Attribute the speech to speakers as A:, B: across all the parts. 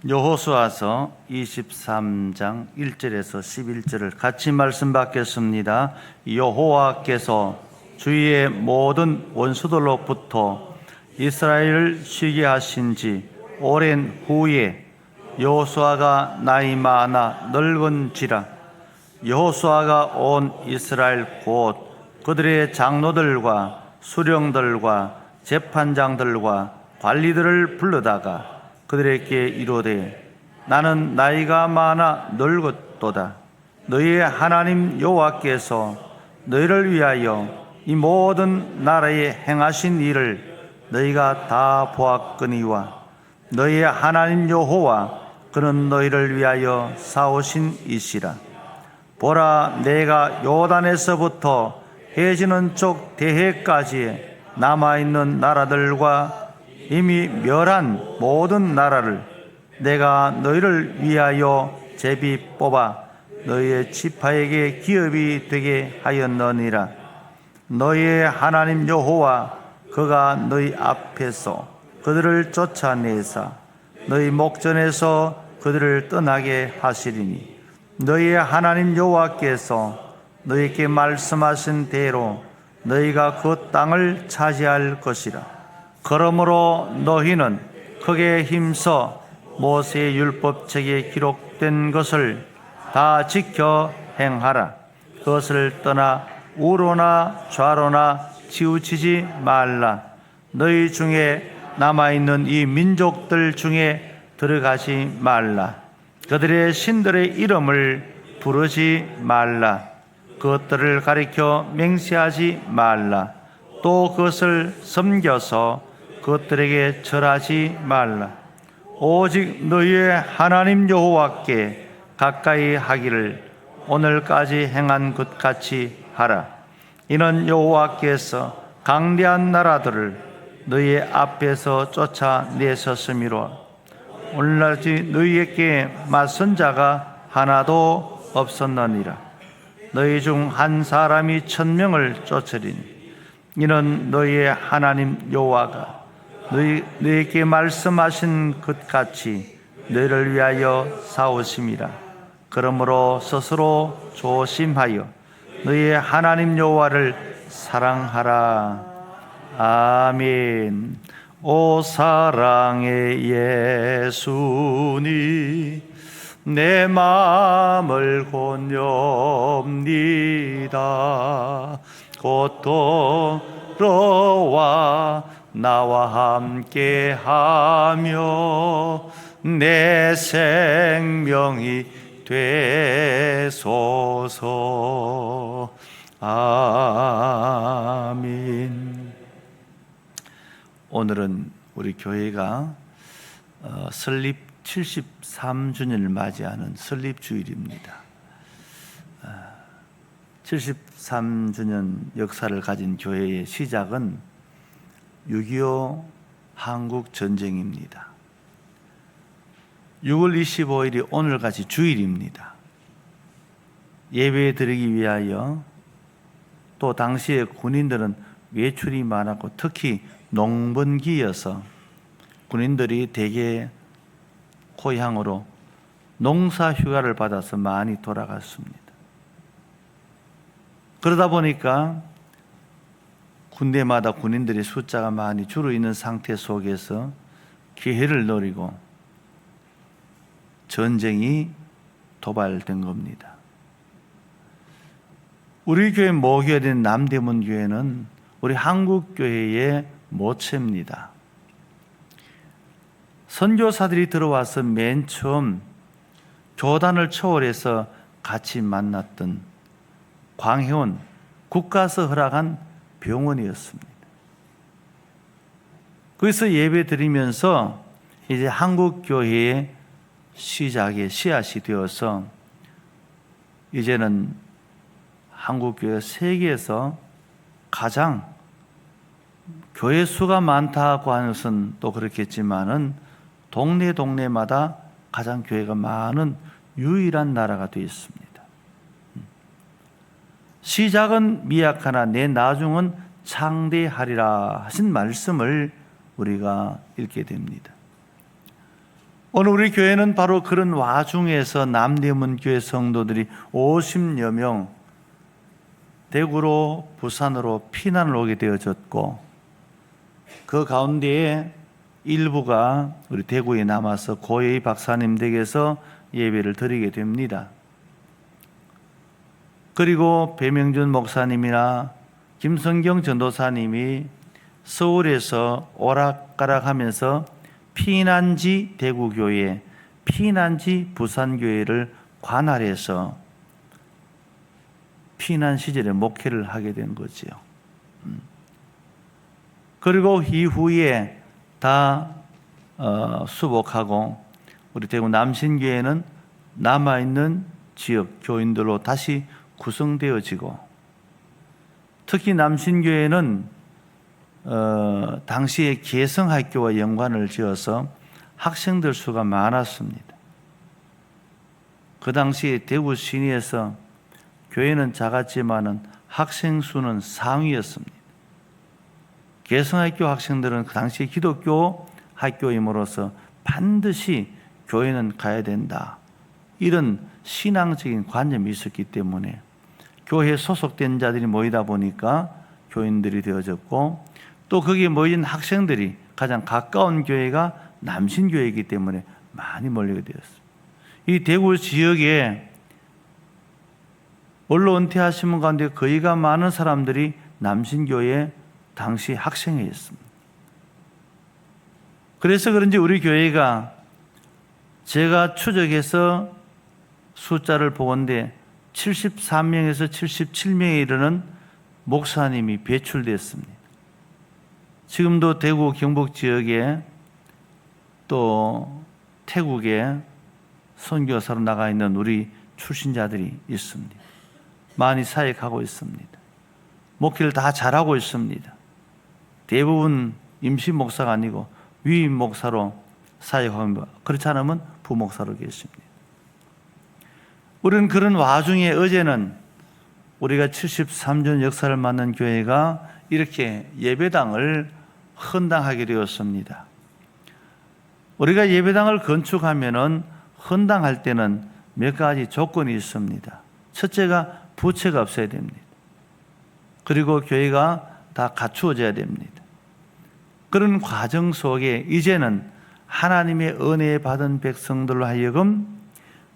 A: 여호수아서 23장 1절에서 11절을 같이 말씀 받겠습니다. 여호와께서 주위의 모든 원수들로부터 이스라엘을 쉬게 하신 지 오랜 후에 여호수아가 나이 많아 늙은지라 여호수아가 온 이스라엘 곧 그들의 장로들과 수령들과 재판장들과 관리들을 불러다가 그들에게 이르되 나는 나이가 많아 늙었도다. 너희의 하나님 여호와께서 너희를 위하여 이 모든 나라에 행하신 일을 너희가 다 보았거니와 너희의 하나님 여호와 그는 너희를 위하여 싸우신 이시라. 보라, 내가 요단에서부터 해지는 쪽 대해까지 남아있는 나라들과 이미 멸한 모든 나라를 내가 너희를 위하여 제비 뽑아 너희의 지파에게 기업이 되게 하였느니라. 너희의 하나님 여호와 그가 너희 앞에서 그들을 쫓아내사 너희 목전에서 그들을 떠나게 하시리니 너희의 하나님 여호와께서 너희에게 말씀하신 대로 너희가 그 땅을 차지할 것이라. 그러므로 너희는 크게 힘써 모세의 율법책에 기록된 것을 다 지켜 행하라. 그것을 떠나 우로나 좌로나 치우치지 말라. 너희 중에 남아있는 이 민족들 중에 들어가지 말라. 그들의 신들의 이름을 부르지 말라. 그것들을 가리켜 맹세하지 말라. 또 그것을 섬겨서 그것들에게 절하지 말라. 오직 너희의 하나님 여호와께 가까이 하기를 오늘까지 행한 것 같이 하라. 이는 여호와께서 강대한 나라들을 너희의 앞에서 쫓아내셨음이로라. 오늘날까지 너희에게 맞선 자가 하나도 없었느니라. 너희 중 한 사람이 1000명을 쫓으리니 이는 너희의 하나님 여호와가 너희에게 말씀하신 것 같이 너희를 위하여 싸우심이라. 그러므로 스스로 조심하여 너희의 하나님 여호와를 사랑하라. 아멘. 오 사랑의 예수님 내 마음을 권유옵니다. 곧 돌아와 나와 함께하며 내 생명이 되소서. 아멘. 오늘은 우리 교회가 설립 73주년을 맞이하는 설립주일입니다. 73주년 역사를 가진 교회의 시작은 6.25 한국전쟁입니다. 6월 25일이 오늘같이 주일입니다. 예배 드리기 위하여 또 당시에 군인들은 외출이 많았고 특히 농번기여서 군인들이 대개 고향으로 농사 휴가를 받아서 많이 돌아갔습니다. 그러다 보니까 군대마다 군인들의 숫자가 많이 줄어 있는 상태 속에서 기회를 노리고 전쟁이 도발된 겁니다. 우리 교회 모교가 된 남대문 교회는 우리 한국교회의 모체입니다. 선교사들이 들어와서 맨 처음 교단을 초월해서 같이 만났던 광해원 국가에서 허락한 병원이었습니다. 거기서 예배 드리면서 이제 한국교회의 시작의 씨앗이 되어서 이제는 한국교회 세계에서 가장 교회 수가 많다고 하는 것은 또 그렇겠지만은 동네마다 가장 교회가 많은 유일한 나라가 되어 있습니다. 시작은 미약하나 내 나중은 창대하리라 하신 말씀을 우리가 읽게 됩니다. 오늘 우리 교회는 바로 그런 와중에서 남대문 교회 성도들이 50여 명 대구로 부산으로 피난을 오게 되어졌고, 그 가운데에 일부가 우리 대구에 남아서 고혜희 박사님 댁에서 예배를 드리게 됩니다. 그리고 배명준 목사님이나 김성경 전도사님이 서울에서 오락가락하면서 피난지 대구교회, 피난지 부산교회를 관할해서 피난 시절에 목회를 하게 된 거지요. 그리고 이후에 다 수복하고 우리 대구 남신교회는 남아있는 지역 교인들로 다시 구성되어지고, 특히 남신교회는 당시에 개성학교와 연관을 지어서 학생들 수가 많았습니다. 그 당시에 대구 시내에서 교회는 작았지만은 학생 수는 상위였습니다. 개성학교 학생들은 그 당시 기독교 학교임으로써 반드시 교회는 가야 된다, 이런 신앙적인 관념이 있었기 때문에 교회에 소속된 자들이 모이다 보니까 교인들이 되어졌고, 또 거기에 모인 학생들이 가장 가까운 교회가 남신교회이기 때문에 많이 몰리게 되었습니다. 이 대구 지역에 원로 은퇴하신 분 가운데 거의가 많은 사람들이 남신교회 당시 학생이었습니다. 그래서 그런지 우리 교회가 제가 추적해서 숫자를 보건대 73명에서 77명에 이르는 목사님이 배출됐습니다. 지금도 대구 경북 지역에 또 태국에 선교사로 나가 있는 우리 출신자들이 있습니다. 많이 사역하고 있습니다. 목회를 다 잘하고 있습니다. 대부분 임시 목사가 아니고 위임 목사로 사역하고, 그렇지 않으면 부목사로 계십니다. 우리는 그런 와중에 어제는 우리가 73년 역사를 맞는 교회가 이렇게 예배당을 헌당하게 되었습니다. 우리가 예배당을 건축하면은 헌당할 때는 몇 가지 조건이 있습니다. 첫째가 부채가 없어야 됩니다. 그리고 교회가 다 갖추어져야 됩니다. 그런 과정 속에 이제는 하나님의 은혜 받은 백성들로 하여금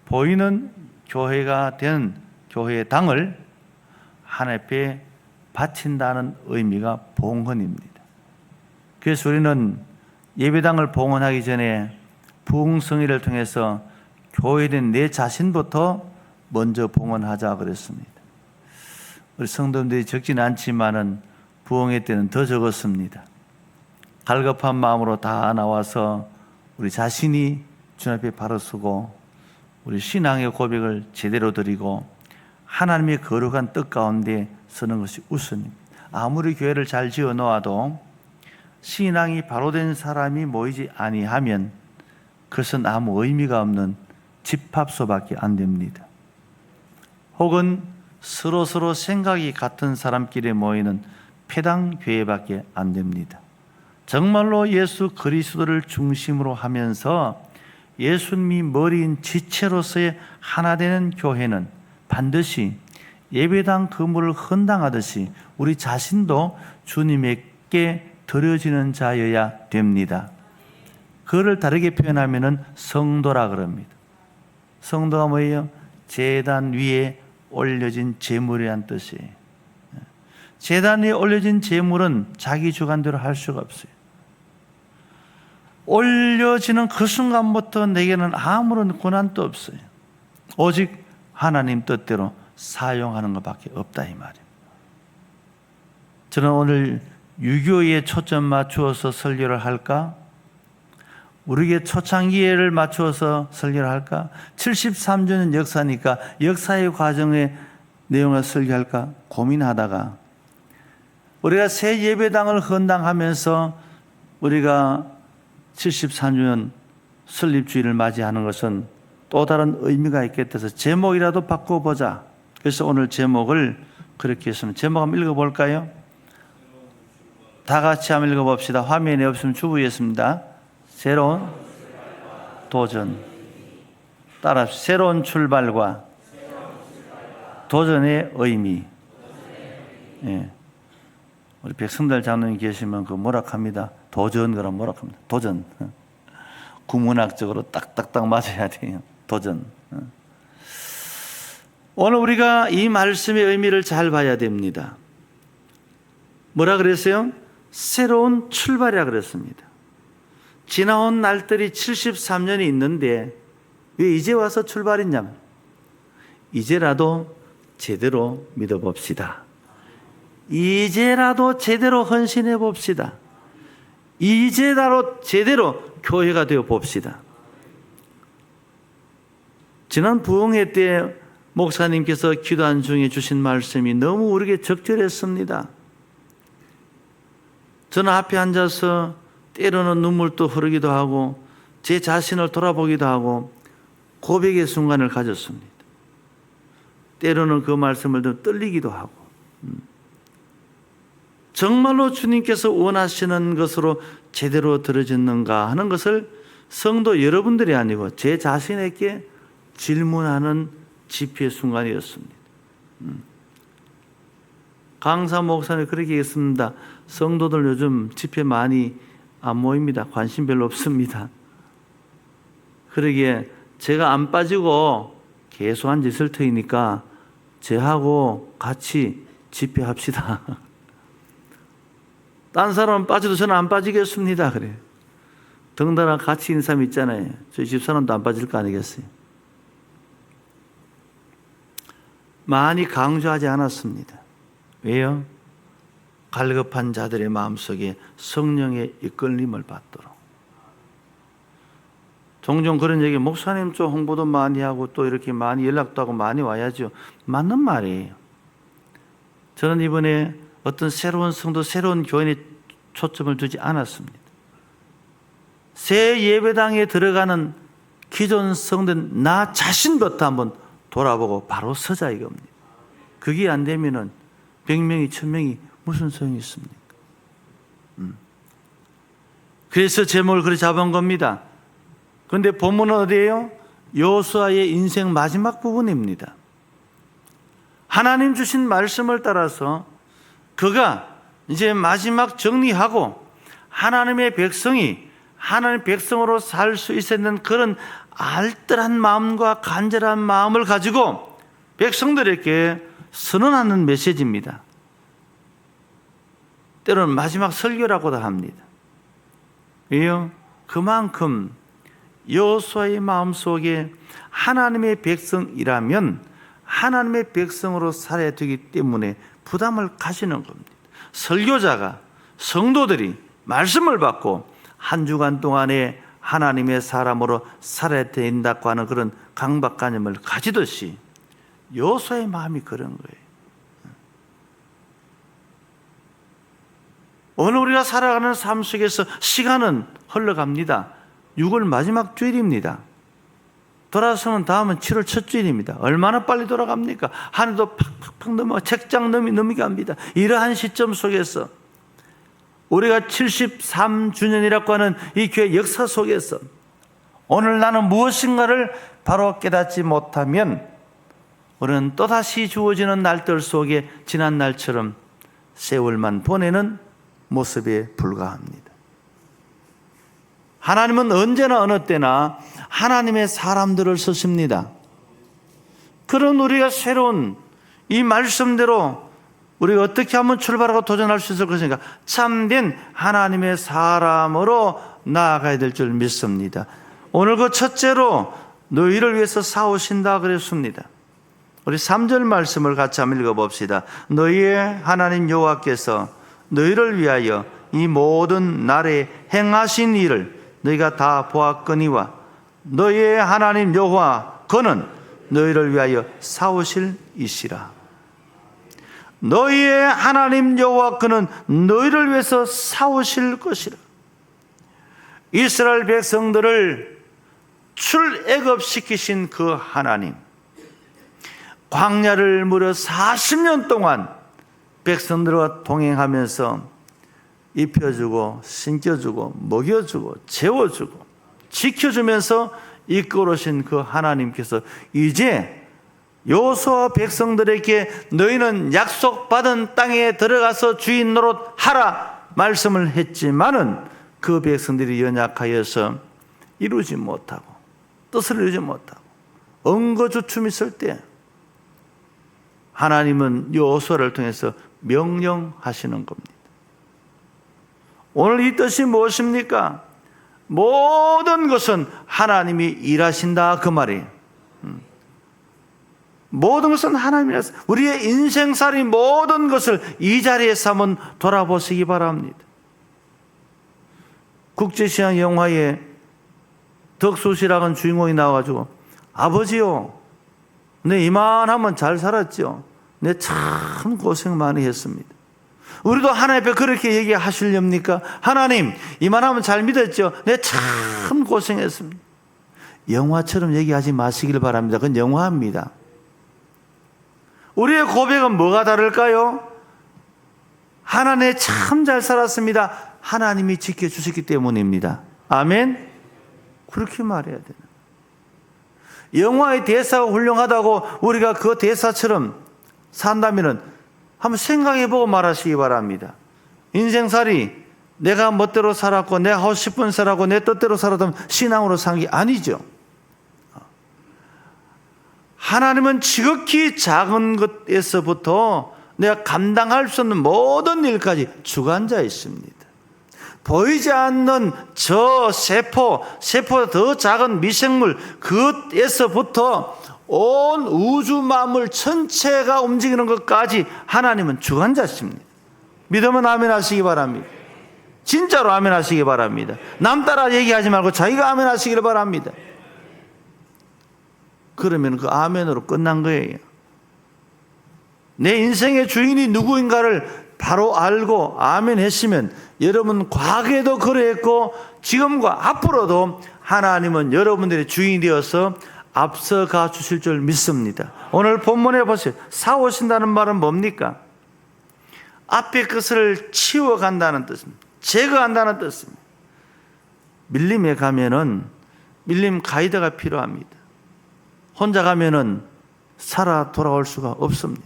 A: 보이는 교회가 된 교회의 당을 하나님 앞에 바친다는 의미가 봉헌입니다. 그래서 우리는 예배당을 봉헌하기 전에 부흥성회를 통해서 교회된 내 자신부터 먼저 봉헌하자 그랬습니다. 우리 성도님들이 적진 않지만은 부흥회 때는 더 적었습니다. 갈급한 마음으로 다 나와서 우리 자신이 주님 앞에 바로 서고 우리 신앙의 고백을 제대로 드리고 하나님의 거룩한 뜻 가운데 서는 것이 우선입니다. 아무리 교회를 잘 지어 놓아도 신앙이 바로 된 사람이 모이지 아니하면 그것은 아무 의미가 없는 집합소밖에 안 됩니다. 혹은 서로 생각이 같은 사람끼리 모이는 폐당교회밖에 안 됩니다. 정말로 예수 그리스도를 중심으로 하면서 예수님이 머리인 지체로서의 하나 되는 교회는 반드시 예배당 건물을 헌당하듯이 우리 자신도 주님에게 드려지는 자여야 됩니다. 그를 다르게 표현하면 성도라 그럽니다. 성도가 뭐예요? 제단 위에 올려진 제물이란 뜻이에요. 제단 위에 올려진 제물은 자기 주관대로 할 수가 없어요. 올려지는 그 순간부터 내게는 아무런 권한도 없어요. 오직 하나님 뜻대로 사용하는 것밖에 없다 이 말이에요. 저는 오늘 유교에 초점 맞추어서 설교를 할까? 우리에게 초창기를 맞추어서 설교를 할까? 73주년 역사니까 역사의 과정의 내용을 설교할까 고민하다가 우리가 새 예배당을 헌당하면서 우리가 73주년 설립주일을 맞이하는 것은 또 다른 의미가 있겠다 해서 제목이라도 바꿔보자. 그래서 오늘 제목을 그렇게 했습니다. 제목 한번 읽어볼까요? 다 같이 한번 읽어봅시다. 화면에 없으면 주부했습니다. 새로운 도전. 따라 새로운 출발과 도전의 의미. 예. 우리 백성들 장로님 계시면 그 뭐라 합니다. 도전 그럼 뭐라 합니다. 도전. 구문학적으로 딱딱딱 맞아야 돼요. 도전. 오늘 우리가 이 말씀의 의미를 잘 봐야 됩니다. 뭐라 그랬어요? 새로운 출발이라 그랬습니다. 지나온 날들이 73년이 있는데 왜 이제 와서 출발했냐면 이제라도 제대로 믿어봅시다. 이제라도 제대로 헌신해 봅시다. 이제라도 제대로 교회가 되어 봅시다. 지난 부흥회 때 목사님께서 기도한 중에 주신 말씀이 너무 우리에게 적절했습니다. 저는 앞에 앉아서 때로는 눈물도 흐르기도 하고 제 자신을 돌아보기도 하고 고백의 순간을 가졌습니다. 때로는 그 말씀을 좀 떨리기도 하고 정말로 주님께서 원하시는 것으로 제대로 들어졌는가 하는 것을 성도 여러분들이 아니고 제 자신에게 질문하는 집회 순간이었습니다. 강사 목사님 그렇게 했습니다. 성도들 요즘 집회 많이 안 모입니다. 관심 별로 없습니다. 그러기에 제가 안 빠지고 계속 앉아 있을 테니까 저하고 같이 집회합시다. 딴 사람은 빠져도 저는 안 빠지겠습니다. 그래요. 덩달아 같이 있는 사람 있잖아요. 저희 집사람도 안 빠질 거 아니겠어요? 많이 강조하지 않았습니다. 왜요? 갈급한 자들의 마음속에 성령의 이끌림을 받도록. 종종 그런 얘기, 목사님 좀 홍보도 많이 하고 또 이렇게 많이 연락도 하고 많이 와야죠. 맞는 말이에요. 저는 이번에 어떤 새로운 성도, 새로운 교인에 초점을 두지 않았습니다. 새 예배당에 들어가는 기존 성도는 나 자신부터 한번 돌아보고 바로 서자 이겁니다. 그게 안 되면은 100명이 1000명이 무슨 소용이 있습니까? 그래서 제목을 그렇게 잡은 겁니다. 그런데 본문은 어디예요? 여호수아의 인생 마지막 부분입니다. 하나님 주신 말씀을 따라서 그가 이제 마지막 정리하고 하나님의 백성이 하나님의 백성으로 살 수 있는 그런 알뜰한 마음과 간절한 마음을 가지고 백성들에게 선언하는 메시지입니다. 때로는 마지막 설교라고도 합니다. 왜요? 그만큼 여호수아의 마음속에 하나님의 백성이라면 하나님의 백성으로 살아야 되기 때문에 부담을 가지는 겁니다. 설교자가 성도들이 말씀을 받고 한 주간 동안에 하나님의 사람으로 살아야 된다고 하는 그런 강박관념을 가지듯이 여호수아의 마음이 그런 거예요. 오늘 우리가 살아가는 삶 속에서 시간은 흘러갑니다. 6월 마지막 주일입니다. 돌아서는 다음은 7월 첫 주일입니다. 얼마나 빨리 돌아갑니까? 한 해도 팍팍팍 넘어 책장 넘어갑니다. 이러한 시점 속에서 우리가 73주년이라고 하는 이 교회 역사 속에서 오늘 나는 무엇인가를 바로 깨닫지 못하면 우리는 또다시 주어지는 날들 속에 지난 날처럼 세월만 보내는 모습에 불과합니다. 하나님은 언제나 어느 때나 하나님의 사람들을 쓰십니다. 그런 우리가 새로운 이 말씀대로 우리가 어떻게 하면 출발하고 도전할 수 있을 것인가? 참된 하나님의 사람으로 나아가야 될 줄 믿습니다. 오늘 그 첫째로 너희를 위해서 싸우신다 그랬습니다. 우리 3절 말씀을 같이 한번 읽어봅시다. 너희의 하나님 여호와께서 너희를 위하여 이 모든 날에 행하신 일을 너희가 다 보았거니와 너희의 하나님 여호와 그는 너희를 위하여 싸우실 이시라. 너희의 하나님 여호와 그는 너희를 위해서 싸우실 것이라. 이스라엘 백성들을 출애굽시키신 그 하나님, 광야를 무려 40년 동안 백성들과 동행하면서 입혀주고 신겨주고 먹여주고 재워주고 지켜주면서 이끌어오신 그 하나님께서 이제 여호수아 백성들에게 너희는 약속받은 땅에 들어가서 주인 노릇하라 말씀을 했지만은 그 백성들이 연약하여서 이루지 못하고 뜻을 이루지 못하고 엉거주춤 있을 때 하나님은 여호수아를 통해서 명령하시는 겁니다. 오늘 이 뜻이 무엇입니까? 모든 것은 하나님이 일하신다 그 말이에요. 모든 것은 하나님이라서 우리의 인생살이 모든 것을 이 자리에서 한번 돌아보시기 바랍니다. 국제시장 영화에 덕수씨라는 주인공이 나와가지고 아버지요, 내 이만하면 잘 살았죠. 내 참 고생 많이 했습니다. 우리도 하나님 앞에 그렇게 얘기하시렵니까? 하나님, 이만하면 잘 믿었죠. 내 참 고생했습니다. 영화처럼 얘기하지 마시길 바랍니다. 그건 영화입니다. 우리의 고백은 뭐가 다를까요? 하나님 참 잘 살았습니다. 하나님이 지켜주셨기 때문입니다. 아멘? 그렇게 말해야 되는. 영화의 대사가 훌륭하다고 우리가 그 대사처럼 산다면 한번 생각해보고 말하시기 바랍니다. 인생살이 내가 멋대로 살았고 내가 하고 싶은 살았고 내 뜻대로 살았다면 신앙으로 산 게 아니죠. 하나님은 지극히 작은 것에서부터 내가 감당할 수 없는 모든 일까지 주관자이십니다. 보이지 않는 저 세포보다 더 작은 미생물 그것에서부터 온 우주 만물 전체가 움직이는 것까지 하나님은 주관자십니다. 믿으면 아멘 하시기 바랍니다. 진짜로 아멘 하시기 바랍니다. 남 따라 얘기하지 말고 자기가 아멘 하시기를 바랍니다. 그러면 그 아멘으로 끝난 거예요. 내 인생의 주인이 누구인가를 바로 알고 아멘 했으면 여러분 과거에도 그랬고 지금과 앞으로도 하나님은 여러분들의 주인이 되어서 앞서가 주실 줄 믿습니다. 오늘 본문에 보세요. 사오신다는 말은 뭡니까? 앞의 것을 치워간다는 뜻입니다. 제거한다는 뜻입니다. 밀림에 가면은 밀림 가이드가 필요합니다. 혼자 가면은 살아 돌아올 수가 없습니다.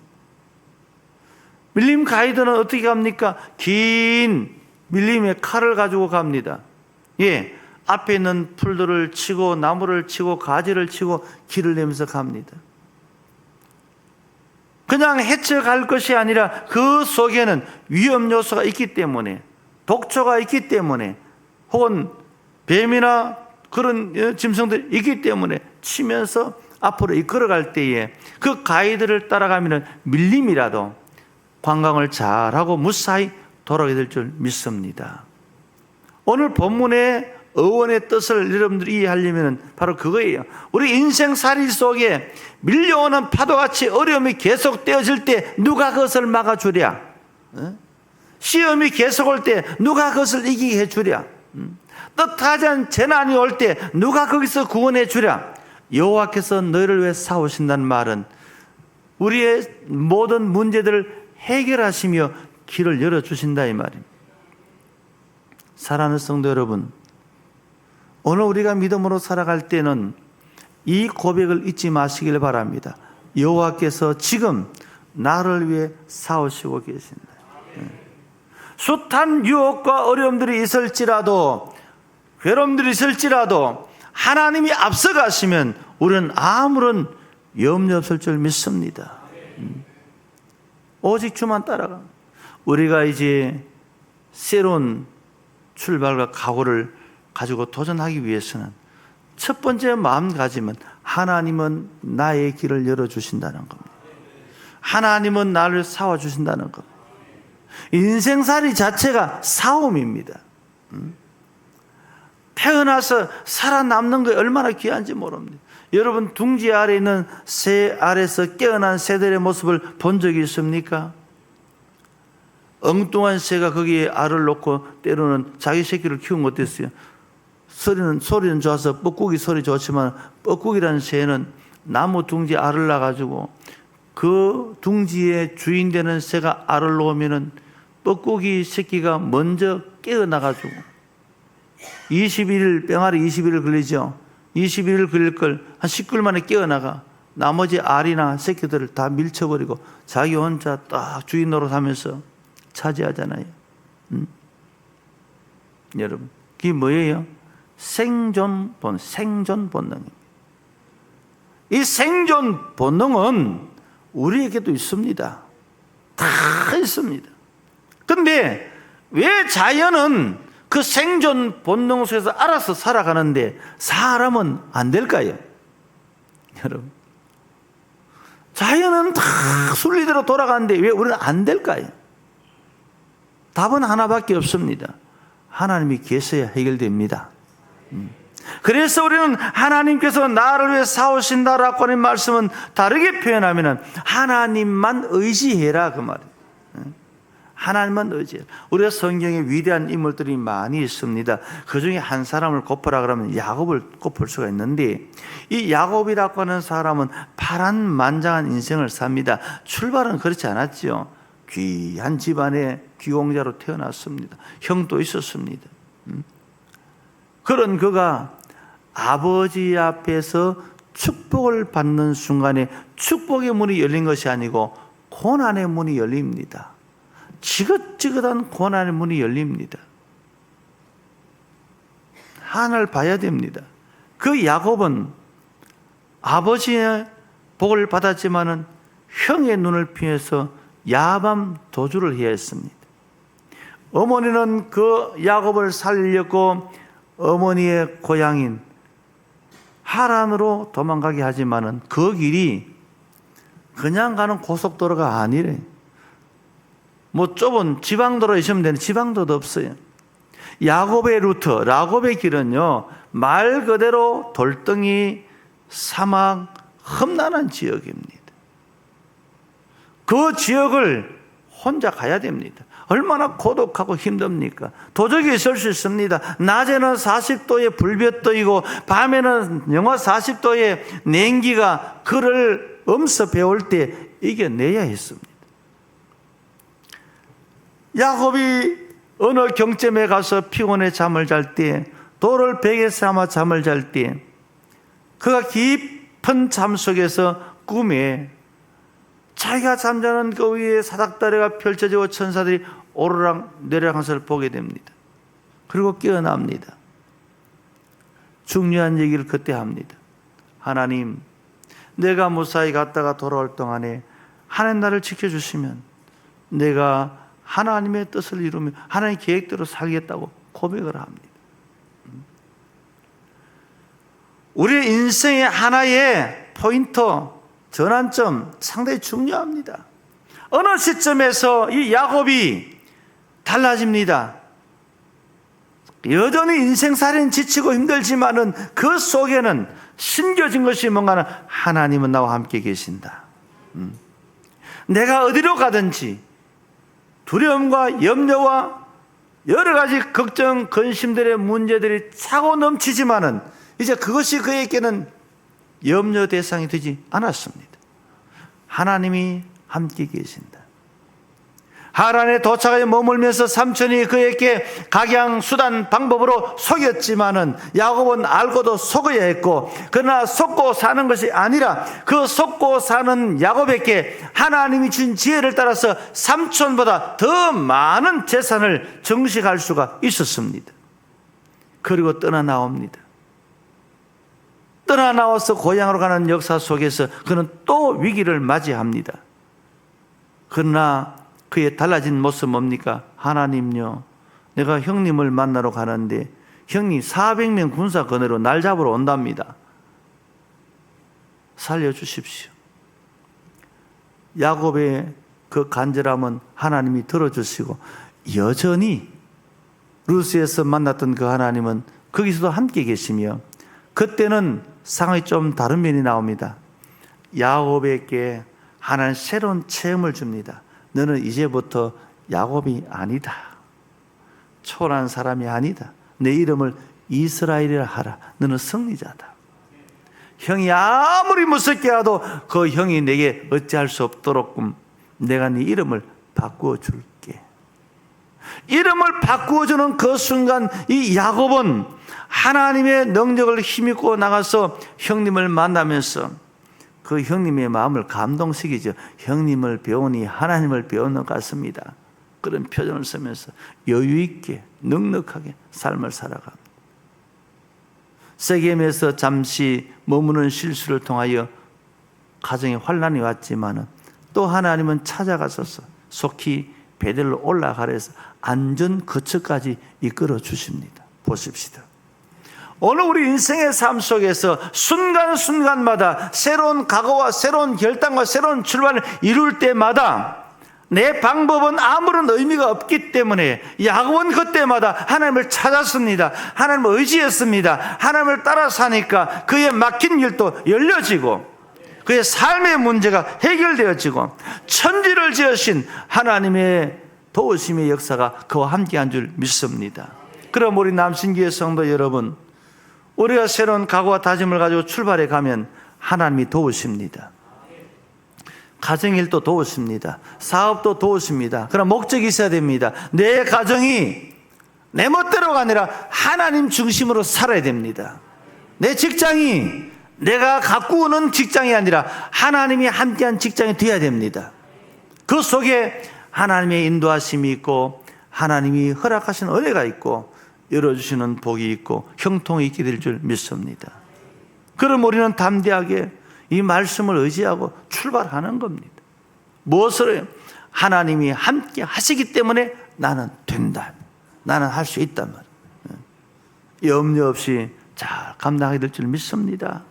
A: 밀림 가이드는 어떻게 갑니까? 긴 밀림의 칼을 가지고 갑니다. 예, 앞에 있는 풀들을 치고 나무를 치고 가지를 치고 길을 내면서 갑니다. 그냥 헤쳐갈 것이 아니라 그 속에는 위험 요소가 있기 때문에, 독초가 있기 때문에, 혹은 뱀이나 그런 짐승들이 있기 때문에 치면서 앞으로 이끌어갈 때에 그 가이드를 따라가면 밀림이라도 관광을 잘하고 무사히 돌아오게 될 줄 믿습니다. 오늘 본문의 어원의 뜻을 여러분들이 이해하려면 바로 그거예요. 우리 인생살이 속에 밀려오는 파도같이 어려움이 계속되어질 때 누가 그것을 막아주랴? 시험이 계속 올 때 누가 그것을 이기게 해주랴? 뜻하지 않은 재난이 올 때 누가 거기서 구원해 주랴? 여호와께서 너희를 위해 싸우신다는 말은 우리의 모든 문제들을 해결하시며 길을 열어주신다 이 말입니다. 사랑하는 성도 여러분, 오늘 우리가 믿음으로 살아갈 때는 이 고백을 잊지 마시길 바랍니다. 여호와께서 지금 나를 위해 싸우시고 계신다. 숱한 유혹과 어려움들이 있을지라도, 괴로움들이 있을지라도 하나님이 앞서가시면 우리는 아무런 염려 없을 줄 믿습니다. 오직 주만 따라가. 우리가 이제 새로운 출발과 각오를 가지고 도전하기 위해서는 첫 번째 마음가짐은 하나님은 나의 길을 열어주신다는 겁니다. 하나님은 나를 싸워주신다는 겁니다. 인생살이 자체가 싸움입니다. 태어나서 살아남는 게 얼마나 귀한지 모릅니다. 여러분 둥지 아래 있는 새 아래서 깨어난 새들의 모습을 본 적이 있습니까? 엉뚱한 새가 거기에 알을 놓고 때로는 자기 새끼를 키우는 것 어땠어요? 소리는 좋아서 뻐꾸기 소리 좋지만 뻐꾸기라는 새는 나무 둥지 알을 낳아가지고 그 둥지의 주인 되는 새가 알을 놓으면은 뻐꾸기 새끼가 먼저 깨어나가지고 21일, 병아리 21일 걸리죠. 21일 걸릴 걸 한 10개월 만에 깨어나가 나머지 알이나 새끼들을 다 밀쳐버리고 자기 혼자 딱 주인 노릇하면서 차지하잖아요. 여러분, 그게 뭐예요? 생존 본능입니다. 이 생존 본능은 우리에게도 있습니다. 다 있습니다. 근데 왜 자연은 그 생존 본능 속에서 알아서 살아가는데 사람은 안 될까요? 여러분, 자연은 다 순리대로 돌아가는데 왜 우리는 안 될까요? 답은 하나밖에 없습니다. 하나님이 계셔야 해결됩니다. 그래서 우리는 하나님께서 나를 위해 싸우신다라고 하는 말씀은 다르게 표현하면 하나님만 의지해라 그 말이에요. 하나님만 의지해라. 우리가 성경에 위대한 인물들이 많이 있습니다. 그 중에 한 사람을 꼽으라 그러면 야곱을 꼽을 수가 있는데, 이 야곱이라고 하는 사람은 파란만장한 인생을 삽니다. 출발은 그렇지 않았죠. 귀한 집안에 귀공자로 태어났습니다. 형도 있었습니다. 그런 그가 아버지 앞에서 축복을 받는 순간에 축복의 문이 열린 것이 아니고 고난의 문이 열립니다. 지긋지긋한 고난의 문이 열립니다. 하나를 봐야 됩니다. 그 야곱은 아버지의 복을 받았지만은 형의 눈을 피해서 야밤 도주를 해야 했습니다. 어머니는 그 야곱을 살리려고 어머니의 고향인 하란으로 도망가게 하지만은 그 길이 그냥 가는 고속도로가 아니래. 뭐 좁은 지방도로에 있으면 되는 지방도도 없어요. 야곱의 루트, 야곱의 길은요, 말 그대로 돌덩이, 사막, 험난한 지역입니다. 그 지역을 혼자 가야 됩니다. 얼마나 고독하고 힘듭니까? 도적이 있을 수 있습니다. 낮에는 40도의 불볕 떠이고 밤에는 영하 40도의 냉기가 그를 엄습해올 때 이겨내야 했습니다. 야곱이 어느 경점에 가서 피곤해 잠을 잘 때, 돌을 베개 삼아 잠을 잘 때, 그가 깊은 잠 속에서 꿈에 자기가 잠자는 그 위에 사닥다리가 펼쳐지고 천사들이 오르락 내리락 하는 것을 보게 됩니다. 그리고 깨어납니다. 중요한 얘기를 그때 합니다. 하나님, 내가 무사히 갔다가 돌아올 동안에 하나님 나를 지켜주시면 내가 하나님의 뜻을 이루며 하나님의 계획대로 살겠다고 고백을 합니다. 우리의 인생의 하나의 포인터, 전환점 상당히 중요합니다. 어느 시점에서 이 야곱이 달라집니다. 여전히 인생살이는 지치고 힘들지만은 그 속에는 심겨진 것이 뭔가는 하나님은 나와 함께 계신다. 내가 어디로 가든지 두려움과 염려와 여러 가지 걱정, 근심들의 문제들이 차고 넘치지만은 이제 그것이 그에게는 염려 대상이 되지 않았습니다. 하나님이 함께 계신다. 하란에 도착하여 머물면서 삼촌이 그에게 각양수단 방법으로 속였지만은 야곱은 알고도 속어야 했고, 그러나 속고 사는 것이 아니라 그 속고 사는 야곱에게 하나님이 준 지혜를 따라서 삼촌보다 더 많은 재산을 증식할 수가 있었습니다. 그리고 떠나나옵니다. 떠나나와서 고향으로 가는 역사 속에서 그는 또 위기를 맞이합니다. 그러나 그의 달라진 모습 뭡니까? 하나님요, 내가 형님을 만나러 가는데 형님 400명 군사 거느로 날 잡으러 온답니다. 살려주십시오. 야곱의 그 간절함은 하나님이 들어주시고, 여전히 루스에서 만났던 그 하나님은 거기서도 함께 계시며, 그때는 상황이 좀 다른 면이 나옵니다. 야곱에게 하나님 새로운 체험을 줍니다. 너는 이제부터 야곱이 아니다. 초라한 사람이 아니다. 내 이름을 이스라엘이라 하라. 너는 승리자다. 형이 아무리 무섭게 하도 그 형이 내게 어찌할 수 없도록 내가 네 이름을 바꾸어 줄게. 이름을 바꾸어주는 그 순간 이 야곱은 하나님의 능력을 힘입고 나가서 형님을 만나면서 그 형님의 마음을 감동시키죠. 형님을 배우니 하나님을 배우는 것 같습니다. 그런 표정을 쓰면서 여유 있게 넉넉하게 삶을 살아갑니다. 세겜에서 잠시 머무는 실수를 통하여 가정에 환난이 왔지만 또 하나님은 찾아가셔서 속히 베델로 올라가라 해서 안전 거처까지 이끌어 주십니다. 보십시다. 오늘 우리 인생의 삶 속에서 순간순간마다 새로운 각오와 새로운 결단과 새로운 출발을 이룰 때마다 내 방법은 아무런 의미가 없기 때문에 야곱은 그때마다 하나님을 찾았습니다. 하나님을 의지했습니다. 하나님을 따라 사니까 그의 막힌 길도 열려지고 그의 삶의 문제가 해결되어지고 천지를 지으신 하나님의 도우심의 역사가 그와 함께한 줄 믿습니다. 그럼 우리 남신교회 성도 여러분, 우리가 새로운 각오와 다짐을 가지고 출발해 가면 하나님이 도우십니다. 가정일도 도우십니다. 사업도 도우십니다. 그럼 목적이 있어야 됩니다. 내 가정이 내 멋대로가 아니라 하나님 중심으로 살아야 됩니다. 내 직장이 내가 가꾸는 직장이 아니라 하나님이 함께한 직장이 되어야 됩니다. 그 속에 하나님의 인도하심이 있고 하나님이 허락하신 은혜가 있고 열어주시는 복이 있고 형통이 있게 될 줄 믿습니다. 그럼 우리는 담대하게 이 말씀을 의지하고 출발하는 겁니다. 무엇을? 하나님이 함께 하시기 때문에 나는 된다. 나는 할 수 있단 말이에요. 염려 없이 잘 감당하게 될 줄 믿습니다.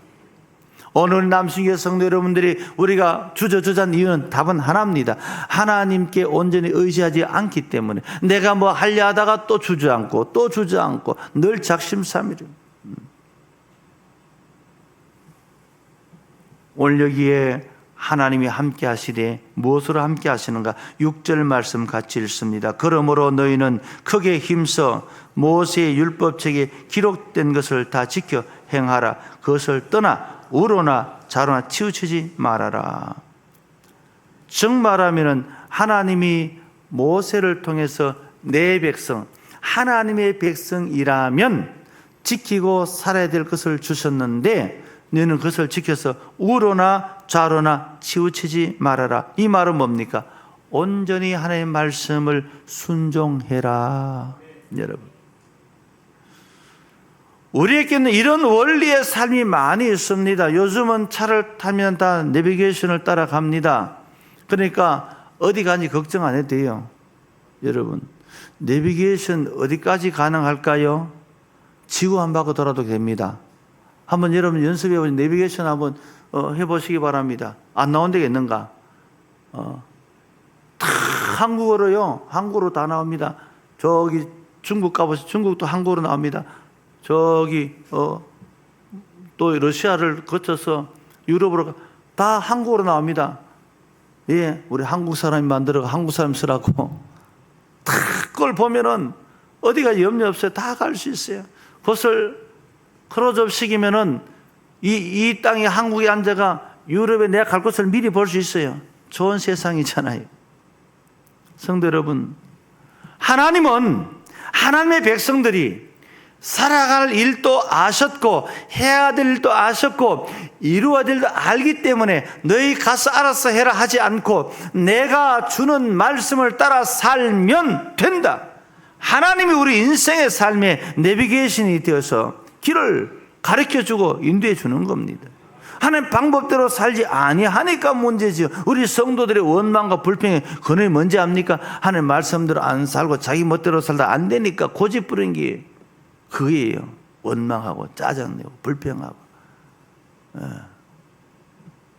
A: 오늘 남신교회 성도 여러분들이 우리가 주저주저한 이유는 답은 하나입니다. 하나님께 온전히 의지하지 않기 때문에 내가 뭐 하려 하다가 또 주저앉고 또 주저앉고 늘 작심삼일이에요. 오늘 여기에 하나님이 함께 하시되 무엇으로 함께 하시는가? 6절 말씀 같이 읽습니다. 그러므로 너희는 크게 힘써 모세의 율법책에 기록된 것을 다 지켜 행하라. 그것을 떠나 우로나 좌로나 치우치지 말아라. 즉 말하면 하나님이 모세를 통해서 내 백성, 하나님의 백성이라면 지키고 살아야 될 것을 주셨는데 너희는 그것을 지켜서 우로나 좌로나 치우치지 말아라. 이 말은 뭡니까? 온전히 하나님의 말씀을 순종해라. 여러분, 우리에게는 이런 원리의 삶이 많이 있습니다. 요즘은 차를 타면 다 내비게이션을 따라갑니다. 그러니까 어디 가는지 걱정 안 해도 돼요. 여러분, 내비게이션 어디까지 가능할까요? 지구 한 바퀴 돌아도 됩니다. 한번 여러분 연습해보시 내비게이션 한번 해보시기 바랍니다. 안 나온 데가 있는가? 다 한국어로요. 한국어로 다 나옵니다. 저기 중국 가보세요. 중국도 한국어로 나옵니다. 저기 또 러시아를 거쳐서 유럽으로 다 한국어로 나옵니다. 예, 우리 한국 사람이 만들어가 한국 사람 쓰라고. 다 그걸 보면은 어디가 염려 없어요. 다 갈 수 있어요. 그것을 크로즈업 시키면은 이 땅에 한국에 앉아가 유럽에 내가 갈 곳을 미리 볼 수 있어요. 좋은 세상이잖아요. 성도 여러분, 하나님은 하나님의 백성들이 살아갈 일도 아셨고 해야 될 일도 아셨고 이루어야 될 일도 알기 때문에 너희 가서 알아서 해라 하지 않고 내가 주는 말씀을 따라 살면 된다. 하나님이 우리 인생의 삶에 내비게이션이 되어서 길을 가르쳐주고 인도해 주는 겁니다. 하나님 방법대로 살지 아니하니까 문제지요. 우리 성도들의 원망과 불평이 그놈이 뭔지 압니까? 하나님 말씀대로 안 살고 자기 멋대로 살다 안 되니까 고집 부린 게 그게요. 원망하고 짜증내고 불평하고.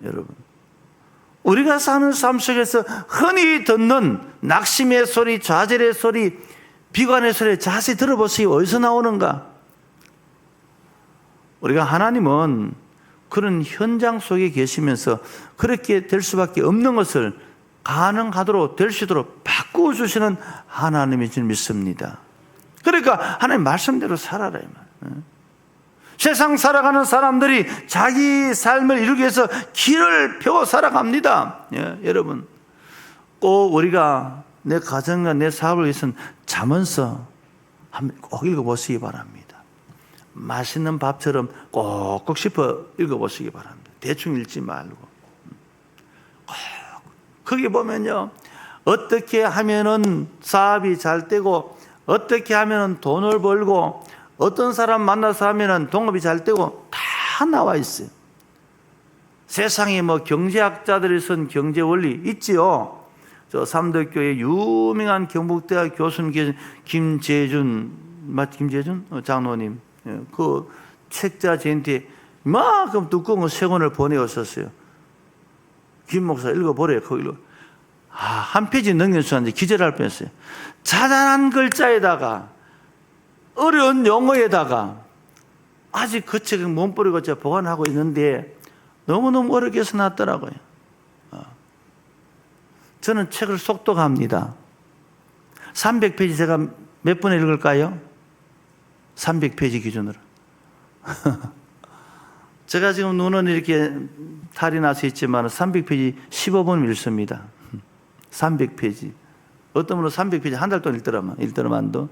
A: 여러분, 우리가 사는 삶 속에서 흔히 듣는 낙심의 소리, 좌절의 소리, 비관의 소리 자세히 들어보세요. 어디서 나오는가? 우리가 하나님은 그런 현장 속에 계시면서 그렇게 될 수밖에 없는 것을 가능하도록 될 수 있도록 바꾸어 주시는 하나님인 줄 믿습니다. 그러니까 하나님 말씀대로 살아라 이 말. 세상 살아가는 사람들이 자기 삶을 이루기 위해서 길을 펴고 살아갑니다. 여러분, 꼭 우리가 내 가정과 내 사업을 위해서는 자문서 꼭 읽어보시기 바랍니다. 맛있는 밥처럼 꼭꼭 씹어 읽어보시기 바랍니다. 대충 읽지 말고. 거기 보면요, 어떻게 하면은 사업이 잘 되고, 어떻게 하면은 돈을 벌고, 어떤 사람 만나서 하면은 동업이 잘 되고 다 나와 있어요. 세상에 뭐 경제학자들이 쓴 경제 원리 있지요. 저 삼덕교회 유명한 경북대학 교수님 김재준 장로님, 그 책자 저한테 이만큼 두꺼운 세 권을 보내었었어요. 김 목사 읽어보래요. 거기로 한 페이지 넘겨주는데 기절할 뻔했어요. 자잘한 글자에다가 어려운 용어에다가 아직 그 책은 몸부리고 제가 보관하고 있는데 너무너무 어렵게 써놨더라고요. 저는 책을 속독합니다. 300페이지 제가 몇 번에 읽을까요? 300페이지 기준으로. 제가 지금 눈은 이렇게 탈이 나서 있지만 300페이지 15번 읽습니다. 300페이지. 어떤 분은 300페이지 한 달 동안 읽더라만도.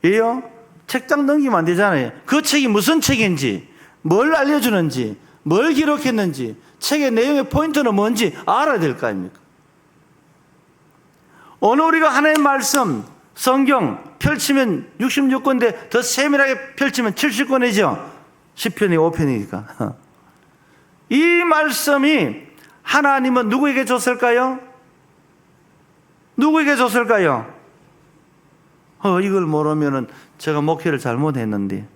A: 왜요? 책장 넘기면 안 되잖아요. 그 책이 무슨 책인지, 뭘 알려주는지, 뭘 기록했는지, 책의 내용의 포인트는 뭔지 알아야 될 거 아닙니까? 오늘 우리가 하나님의 말씀, 성경 펼치면 66권인데 더 세밀하게 펼치면 70권이죠. 10편이 5편이니까. 이 말씀이 하나님은 누구에게 줬을까요? 누구에게 줬을까요? 이걸 모르면은 제가 목회를 잘못했는데.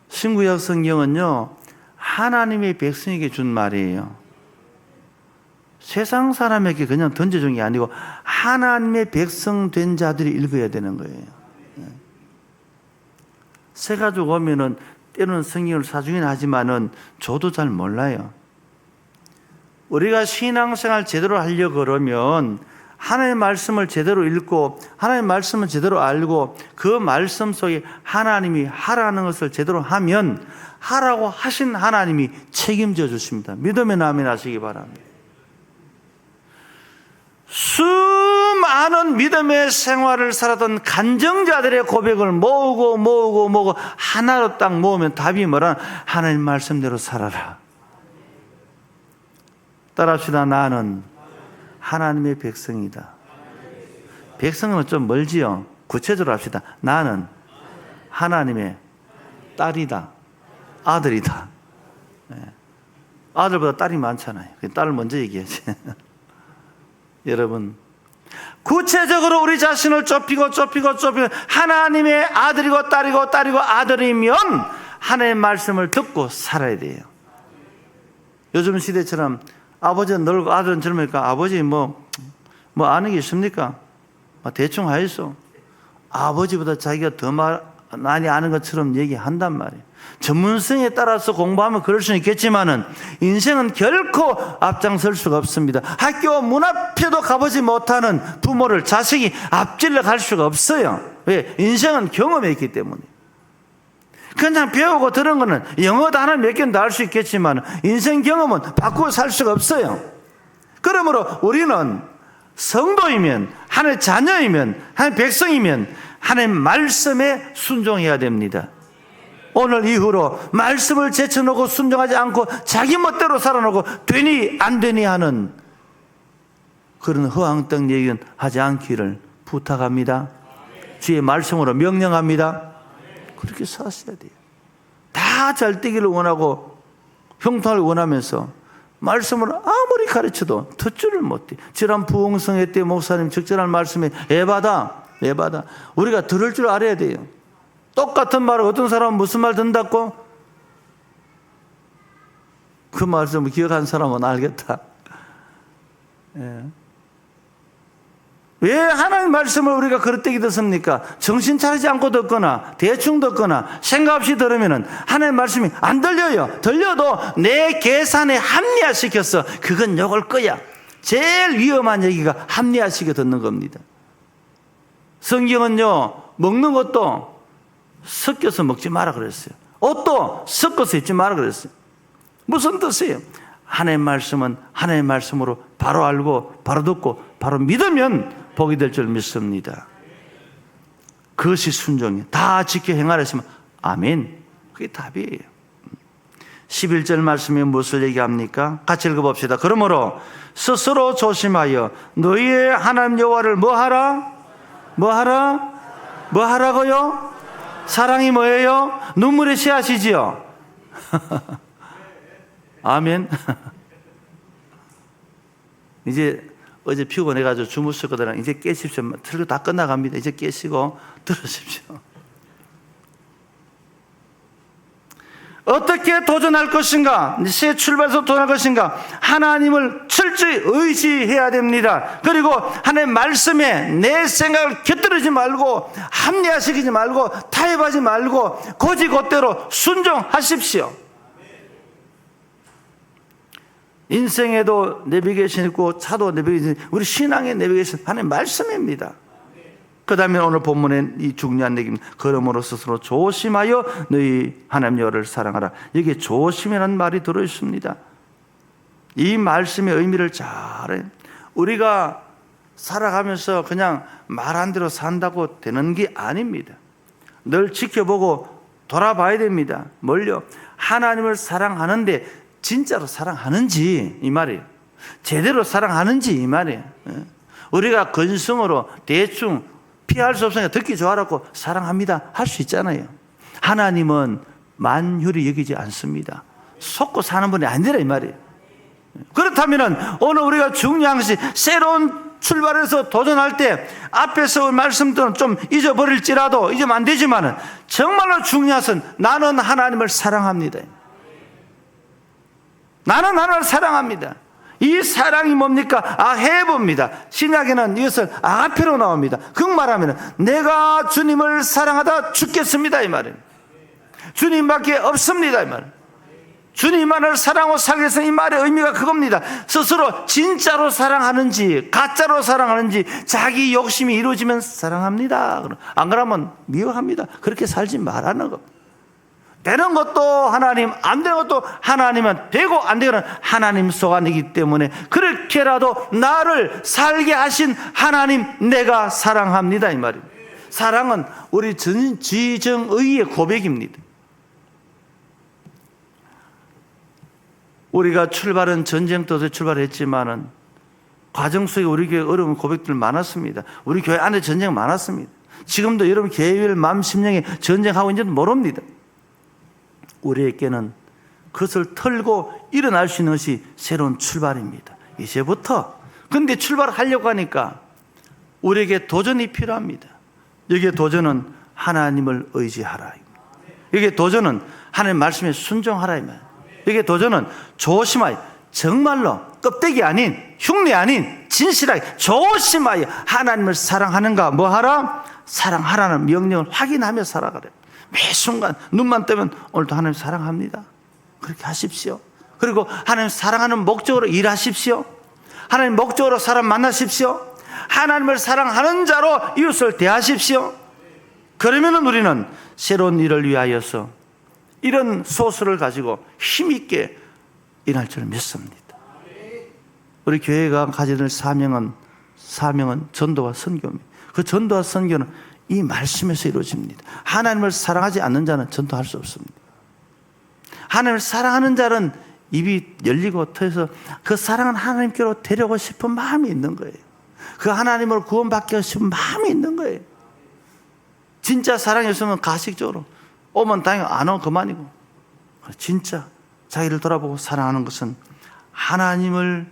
A: 신구약 성경은요, 하나님의 백성에게 준 말이에요. 세상 사람에게 그냥 던져준 게 아니고 하나님의 백성 된 자들이 읽어야 되는 거예요. 새 가족 오면은 때로는 성경을 사주긴 하지만은 저도 잘 몰라요. 우리가 신앙생활 제대로 하려고 그러면 하나님의 말씀을 제대로 읽고 하나님의 말씀을 제대로 알고 그 말씀 속에 하나님이 하라는 것을 제대로 하면 하라고 하신 하나님이 책임져 주십니다. 믿으면 아멘 하시기 바랍니다. 수많은 믿음의 생활을 살았던 간증자들의 고백을 모으고 하나로 딱 모으면 답이 뭐라? 하나님 말씀대로 살아라. 따라합시다. 나는 하나님의 백성이다. 백성은 좀 멀지요. 구체적으로 합시다. 나는 하나님의 딸이다. 아들이다. 아들보다 딸이 많잖아요. 딸을 먼저 얘기하지. 여러분, 구체적으로 우리 자신을 좁히고 하나님의 아들이고 딸이고 아들이면 하나님의 말씀을 듣고 살아야 돼요. 요즘 시대처럼 아버지는 늙고 아들은 젊으니까 아버지 뭐 아는 게 있습니까? 대충 하였어. 아버지보다 자기가 더 많이 아는 것처럼 얘기한단 말이에요. 전문성에 따라서 공부하면 그럴 수는 있겠지만은 인생은 결코 앞장설 수가 없습니다. 학교 문 앞에도 가보지 못하는 부모를 자식이 앞질러 갈 수가 없어요. 왜? 인생은 경험에 있기 때문에. 그냥 배우고 들은 거는 영어도 하나 몇 개는 다 할 수 있겠지만 인생 경험은 바꾸어 살 수가 없어요. 그러므로 우리는 성도이면, 하나님의 자녀이면, 하나님의 백성이면 하나님의 말씀에 순종해야 됩니다. 오늘 이후로 말씀을 제쳐놓고 순종하지 않고 자기 멋대로 살아놓고 되니 안 되니 하는 그런 허황된 얘기는 하지 않기를 부탁합니다. 주의 말씀으로 명령합니다. 그렇게 사셔야 돼요. 다 잘 되기를 원하고 형통을 원하면서 말씀을 아무리 가르쳐도 듣지를 못해. 지난 부흥성회 때 목사님 적절한 말씀에 예받아. 우리가 들을 줄 알아야 돼요. 똑같은 말을 어떤 사람은 무슨 말 듣는다고? 그 말씀을 기억한 사람은 알겠다. 왜 하나님의 말씀을 우리가 그릇되게 듣습니까? 정신 차리지 않고 듣거나 대충 듣거나 생각 없이 들으면 하나님의 말씀이 안 들려요. 들려도 내 계산에 합리화시켜서 그건 욕을 거야. 제일 위험한 얘기가 합리화시켜 듣는 겁니다. 성경은요, 먹는 것도 섞여서 먹지 마라 그랬어요. 옷도 섞어서 입지 마라 그랬어요. 무슨 뜻이에요? 하나님의 말씀은 하나님의 말씀으로 바로 알고 바로 듣고 바로 믿으면 복이 될 줄 믿습니다. 그것이 순종이에요. 다 지켜 행하라 했으면 아멘. 그게 답이에요. 11절 말씀에 무엇을 얘기합니까? 같이 읽어봅시다. 그러므로 스스로 조심하여 너희의 하나님 여호와를 뭐하라? 뭐하라고요? 사랑이 뭐예요? 눈물의 씨앗이지요. 아멘. 이제 어제 피곤해가지고 주무셨거든. 이제 깨십시오. 틀고 다 끝나갑니다. 이제 깨시고 들으십시오. 어떻게 도전할 것인가? 새 출발해서 도전할 것인가? 하나님을 철저히 의지해야 됩니다. 그리고 하나님의 말씀에 내 생각을 곁들이지 말고 합리화시키지 말고 타협하지 말고 곧이곧대로 순종하십시오. 인생에도 내비게이션 있고 차도 내비게이션, 우리 신앙의 내비게이션 하나님의 말씀입니다. 그 다음에 오늘 본문에 이 중요한 얘기입니다. 그러므로 스스로 조심하여 너희 하나님 여호와를 사랑하라. 여기에 조심이라는 말이 들어있습니다. 이 말씀의 의미를 잘해. 우리가 살아가면서 그냥 말한 대로 산다고 되는 게 아닙니다. 늘 지켜보고 돌아봐야 됩니다. 뭘요? 하나님을 사랑하는데 진짜로 사랑하는지 이 말이에요. 제대로 사랑하는지 이 말이에요. 우리가 근성으로 대충 피할 수 없으니까 듣기 좋아라고 사랑합니다 할 수 있잖아요. 하나님은 만휼히 여기지 않습니다. 속고 사는 분이 아니라 이 말이에요. 그렇다면 오늘 우리가 중요한 것이 새로운 출발해서 도전할 때 앞에서 말씀들은 좀 잊어버릴지라도 잊으면 안 되지만 정말로 중요한 것은 나는 하나님을 사랑합니다. 나는 하나님을 사랑합니다. 이 사랑이 뭡니까? 아해봅니다. 신약에는 이것을 아가페로 나옵니다. 그 말하면 내가 주님을 사랑하다 죽겠습니다 이 말이에요. 주님밖에 없습니다 이 말이에요. 주님만을 사랑하고 살겠어 이 말의 의미가 그겁니다. 스스로 진짜로 사랑하는지 가짜로 사랑하는지 자기 욕심이 이루어지면 사랑합니다. 안 그러면 미워합니다. 그렇게 살지 말라는 겁니다. 되는 것도 하나님, 안 되는 것도 하나님은 되고 안 되고는 하나님 소관이기 때문에 그렇게라도 나를 살게 하신 하나님 내가 사랑합니다 이 말입니다. 사랑은 우리 지정의의 고백입니다. 우리가 출발은 전쟁터에서 출발했지만은 과정 속에 우리 교회 어려운 고백들 많았습니다. 우리 교회 안에 전쟁 많았습니다. 지금도 여러분 교회별 마음 심령에 전쟁하고 있는지도 모릅니다. 우리에게는 그것을 털고 일어날 수 있는 것이 새로운 출발입니다. 이제부터. 근데 출발하려고 하니까 우리에게 도전이 필요합니다. 여기에 도전은 하나님을 의지하라. 여기에 도전은 하나님 말씀에 순종하라. 여기에 도전은 조심하여 정말로 껍데기 아닌 흉내 아닌 진실하게 조심하여 하나님을 사랑하는가 뭐하라? 사랑하라는 명령을 확인하며 살아가래. 매 순간 눈만 뜨면 오늘도 하나님 사랑합니다. 그렇게 하십시오. 그리고 하나님 사랑하는 목적으로 일하십시오. 하나님 목적으로 사람 만나십시오. 하나님을 사랑하는 자로 이웃을 대하십시오. 그러면 우리는 새로운 일을 위하여서 이런 소수를 가지고 힘있게 일할 줄 믿습니다. 우리 교회가 가져야 될 사명은 전도와 선교입니다. 그 전도와 선교는 이 말씀에서 이루어집니다. 하나님을 사랑하지 않는 자는 전도할 수 없습니다. 하나님을 사랑하는 자는 입이 열리고 터져서 그 사랑은 하나님께로 데려오고 싶은 마음이 있는 거예요. 그 하나님을 구원받기 싶은 마음이 있는 거예요. 진짜 사랑이었으면 가식적으로 오면 다행이고 안 오면 그만이고, 진짜 자기를 돌아보고 사랑하는 것은 하나님을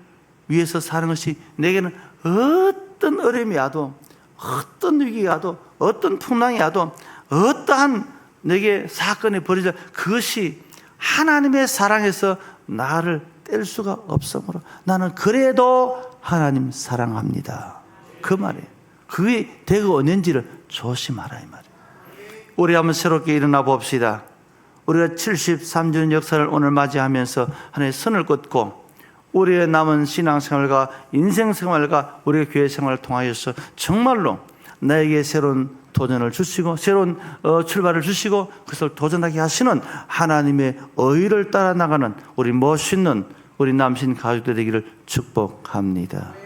A: 위해서 사는 것이 내게는 어떤 어려움이 와도 어떤 위기가 와도 어떤 풍랑이 와도 어떠한 내게 사건이 벌어져 그것이 하나님의 사랑에서 나를 뗄 수가 없으므로 나는 그래도 하나님 사랑합니다. 그 말이에요. 그게 대거 언젠지를 조심하라 이 말이에요. 우리 한번 새롭게 일어나 봅시다. 우리가 73주년 역사를 오늘 맞이하면서 하나님의 선을 긋고 우리의 남은 신앙생활과 인생생활과 우리의 교회 생활을 통하여서 정말로 나에게 새로운 도전을 주시고 새로운 출발을 주시고 그것을 도전하게 하시는 하나님의 의를 따라 나가는 우리 멋있는 우리 남신 가족들 되기를 축복합니다.